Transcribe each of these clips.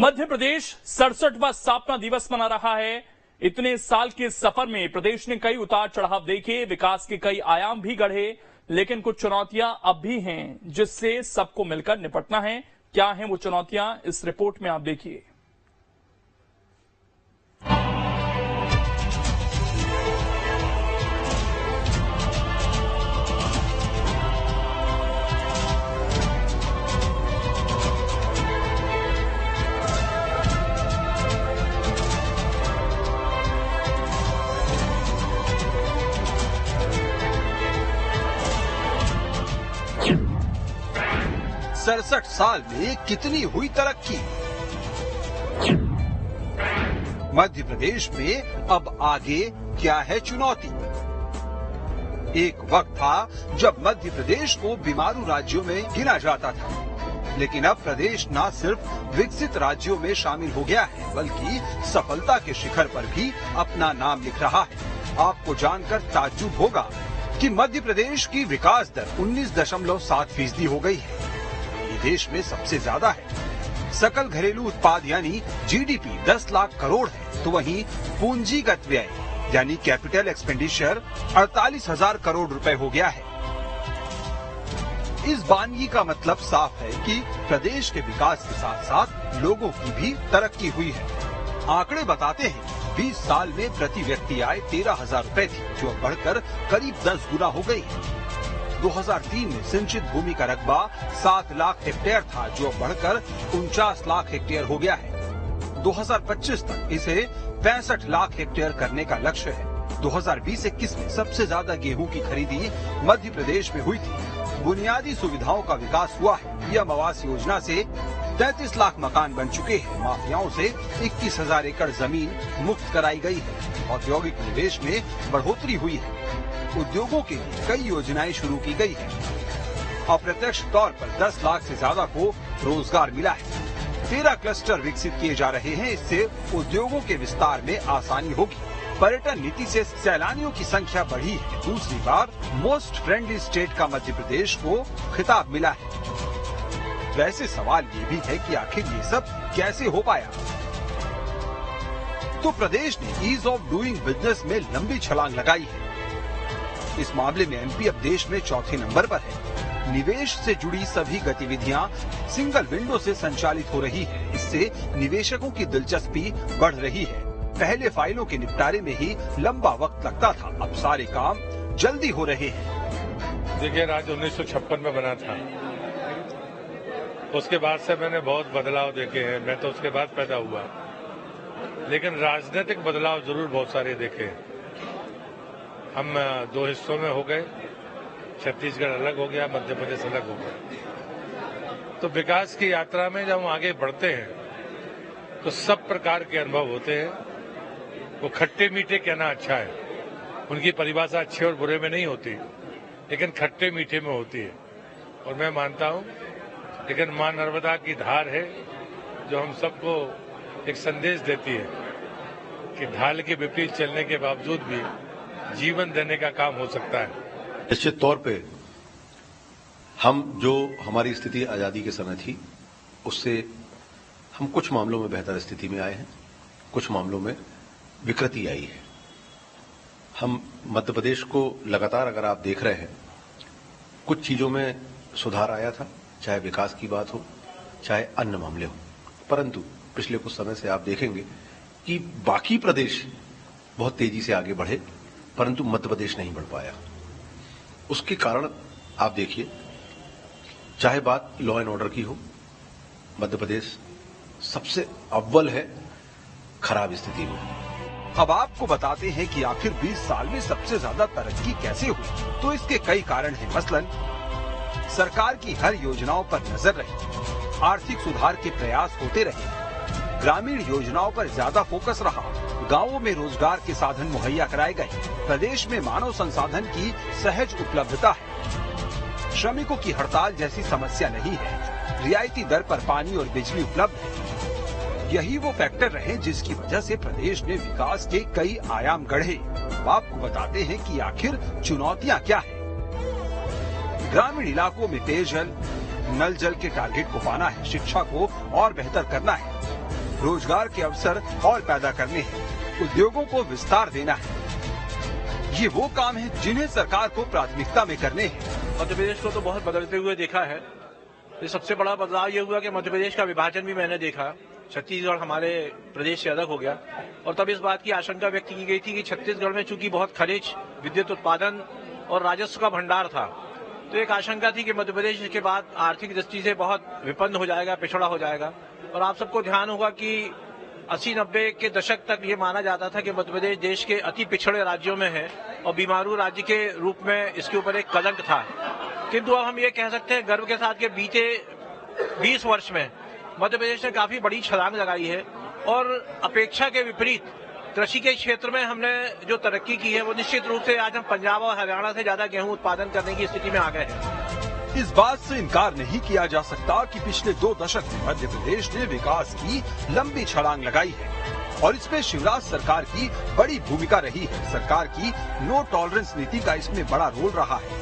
मध्य प्रदेश 67वां स्थापना दिवस मना रहा है। इतने साल के सफर में प्रदेश ने कई उतार चढ़ाव देखे, विकास के कई आयाम भी गढ़े, लेकिन कुछ चुनौतियां अब भी हैं जिससे सबको मिलकर निपटना है। क्या हैं वो चुनौतियां, इस रिपोर्ट में आप देखिए। सड़सठ साल में कितनी हुई तरक्की। मध्य प्रदेश में अब आगे क्या है चुनौती। एक वक्त था जब मध्य प्रदेश को बीमारू राज्यों में गिना जाता था, लेकिन अब प्रदेश न सिर्फ विकसित राज्यों में शामिल हो गया है, बल्कि सफलता के शिखर पर भी अपना नाम लिख रहा है। आपको जानकर ताज्जुब होगा कि मध्य प्रदेश की विकास दर 19.7% हो गई है। देश में सबसे ज्यादा है। सकल घरेलू उत्पाद यानी जीडीपी 10 लाख करोड़ है, तो वहीं पूंजीगत व्यय यानी कैपिटल एक्सपेंडिचर 48,000 करोड़ रुपए हो गया है। इस बानगी का मतलब साफ है कि प्रदेश के विकास के साथ साथ लोगों की भी तरक्की हुई है। आंकड़े बताते हैं 20 साल में प्रति व्यक्ति आय 13,000 रुपए थी, जो बढ़कर करीब 10 गुना हो गई है। 2003 में सिंचित भूमि का रकबा 7 लाख हेक्टेयर था, जो बढ़कर 49 लाख हेक्टेयर हो गया है। 2025 तक इसे 65 लाख हेक्टेयर करने का लक्ष्य है। 2020-21 में सबसे ज्यादा गेहूं की खरीदी मध्य प्रदेश में हुई थी। बुनियादी सुविधाओं का विकास हुआ है। पीएम आवास योजना से 33 लाख मकान बन चुके हैं। माफियाओं से 21,000 एकड़ जमीन मुक्त कराई गई है। औद्योगिक निवेश में बढ़ोतरी हुई है। उद्योगों के लिए कई योजनाएं शुरू की गई है। अप्रत्यक्ष तौर पर 10 लाख से ज्यादा को रोजगार मिला है। 13 क्लस्टर विकसित किए जा रहे हैं। इससे उद्योगों के विस्तार में आसानी होगी। पर्यटन नीति से सैलानियों की संख्या बढ़ी है। दूसरी बार मोस्ट फ्रेंडली स्टेट का मध्य प्रदेश को खिताब मिला है। वैसे सवाल ये भी है कि आखिर ये सब कैसे हो पाया। तो प्रदेश ने ईज ऑफ डूइंग बिजनेस में लंबी छलांग लगाई है। इस मामले में एमपी अब देश में चौथे नंबर पर है। निवेश से जुड़ी सभी गतिविधियां सिंगल विंडो से संचालित हो रही है। इससे निवेशकों की दिलचस्पी बढ़ रही है। पहले फाइलों के निपटारे में ही लंबा वक्त लगता था, अब सारे काम जल्दी हो रहे हैं। देखिए, राज्य 1956 में बना था। उसके बाद से मैंने बहुत बदलाव देखे हैं। मैं तो उसके बाद पैदा हुआ, लेकिन राजनीतिक बदलाव जरूर बहुत सारे देखे। हम 2 हिस्सों में हो गए। छत्तीसगढ़ अलग हो गया, मध्य प्रदेश अलग हो गया। तो विकास की यात्रा में जब हम आगे बढ़ते हैं तो सब प्रकार के अनुभव होते हैं। वो खट्टे मीठे कहना अच्छा है, उनकी परिभाषा अच्छे और बुरे में नहीं होती, लेकिन खट्टे मीठे में होती है। और मैं मानता हूं, लेकिन मां नर्मदा की धार है जो हम सबको एक संदेश देती है कि ढाल के विपरीत चलने के बावजूद भी जीवन देने का काम हो सकता है। निश्चित तौर पे हम जो हमारी स्थिति आजादी के समय थी, उससे हम कुछ मामलों में बेहतर स्थिति में आए हैं, कुछ मामलों में विकृति आई है। हम मध्य प्रदेश को लगातार अगर आप देख रहे हैं, कुछ चीजों में सुधार आया था, चाहे विकास की बात हो, चाहे अन्य मामले हो, परंतु पिछले कुछ समय से आप देखेंगे कि बाकी प्रदेश बहुत तेजी से आगे बढ़े, परंतु मध्य प्रदेश नहीं बढ़ पाया। उसके कारण आप देखिए, चाहे बात लॉ एंड ऑर्डर की हो, मध्य प्रदेश सबसे अव्वल है खराब स्थिति में। अब आपको बताते हैं कि आखिर 20 साल में सबसे ज्यादा तरक्की कैसे हुई। तो इसके कई कारण हैं। मसलन सरकार की हर योजनाओं पर नजर रही, आर्थिक सुधार के प्रयास होते रहे, ग्रामीण योजनाओं पर ज्यादा फोकस रहा, गांवों में रोजगार के साधन मुहैया कराए गए, प्रदेश में मानव संसाधन की सहज उपलब्धता है, श्रमिकों की हड़ताल जैसी समस्या नहीं है, रियायती दर पर पानी और बिजली उपलब्ध है। यही वो फैक्टर रहे जिसकी वजह से प्रदेश ने विकास के कई आयाम गढ़े। आपको बताते हैं कि आखिर चुनौतियां क्या है। ग्रामीण इलाकों में पेयजल, नल जल के टारगेट को पाना है, शिक्षा को और बेहतर करना है, रोजगार के अवसर और पैदा करने हैं, उद्योगों को विस्तार देना है। ये वो काम है जिन्हें सरकार को प्राथमिकता में करने हैं। मध्य प्रदेश को तो बहुत बदलते हुए देखा है। ये सबसे बड़ा बदलाव ये हुआ कि मध्य प्रदेश का विभाजन भी मैंने देखा। छत्तीसगढ़ हमारे प्रदेश से अलग हो गया और तब इस बात की आशंका व्यक्त की गई थी कि छत्तीसगढ़ में चूंकि बहुत खनिज, विद्युत उत्पादन और राजस्व का भंडार था, तो एक आशंका थी कि मध्य प्रदेश इसके बाद आर्थिक दृष्टि से बहुत विपन्न हो जाएगा, पिछड़ा हो जाएगा। और आप सबको ध्यान होगा कि 80-90 के दशक तक ये माना जाता था कि मध्य प्रदेश देश के अति पिछड़े राज्यों में है और बीमारू राज्य के रूप में इसके ऊपर एक कलंक था। किंतु अब हम ये कह सकते हैं गर्व के साथ कि बीते 20 वर्ष में मध्य प्रदेश ने काफी बड़ी छलांग लगाई है और अपेक्षा के विपरीत कृषि के क्षेत्र में हमने जो तरक्की की है वो निश्चित रूप से आज हम पंजाब और हरियाणा से ज्यादा गेहूं उत्पादन करने की स्थिति में आ गए हैं। इस बात से इनकार नहीं किया जा सकता कि पिछले 2 दशक में मध्य प्रदेश ने विकास की लंबी छलांग लगाई है और इसमें शिवराज सरकार की बड़ी भूमिका रही है। सरकार की नो टॉलरेंस नीति का इसमें बड़ा रोल रहा है।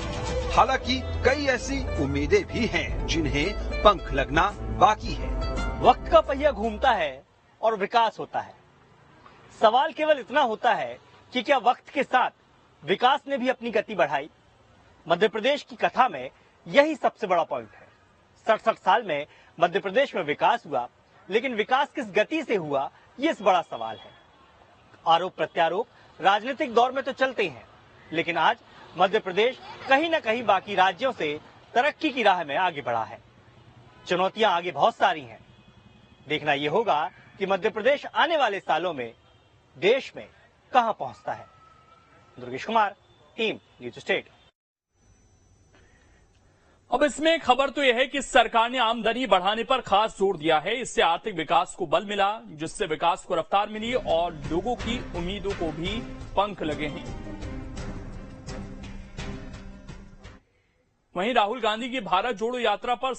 हालांकि कई ऐसी उम्मीदें भी हैं जिन्हें पंख लगना बाकी है। वक्त का पहिया घूमता है और विकास होता है। सवाल केवल इतना होता है कि क्या वक्त के साथ विकास ने भी अपनी गति बढ़ाई? मध्य प्रदेश की कथा में यही सबसे बड़ा पॉइंट है। 67 साल में मध्य प्रदेश में विकास हुआ, लेकिन विकास किस गति से हुआ, ये इस बड़ा सवाल है। आरोप प्रत्यारोप राजनीतिक दौर में तो चलते हैं, लेकिन आज मध्य प्रदेश कहीं न कहीं बाकी राज्यों से तरक्की की राह में आगे बढ़ा है। चुनौतियां आगे बहुत सारी हैं। देखना यह होगा कि मध्य प्रदेश आने वाले सालों में देश में कहां पहुंचता है। Durgesh Kumar, team news state. अब इसमें खबर तो यह है कि सरकार ने आमदनी बढ़ाने पर खास जोर दिया है। इससे आर्थिक विकास को बल मिला, जिससे विकास को रफ्तार मिली और लोगों की उम्मीदों को भी पंख लगे हैं। वहीं राहुल गांधी की भारत जोड़ो यात्रा पर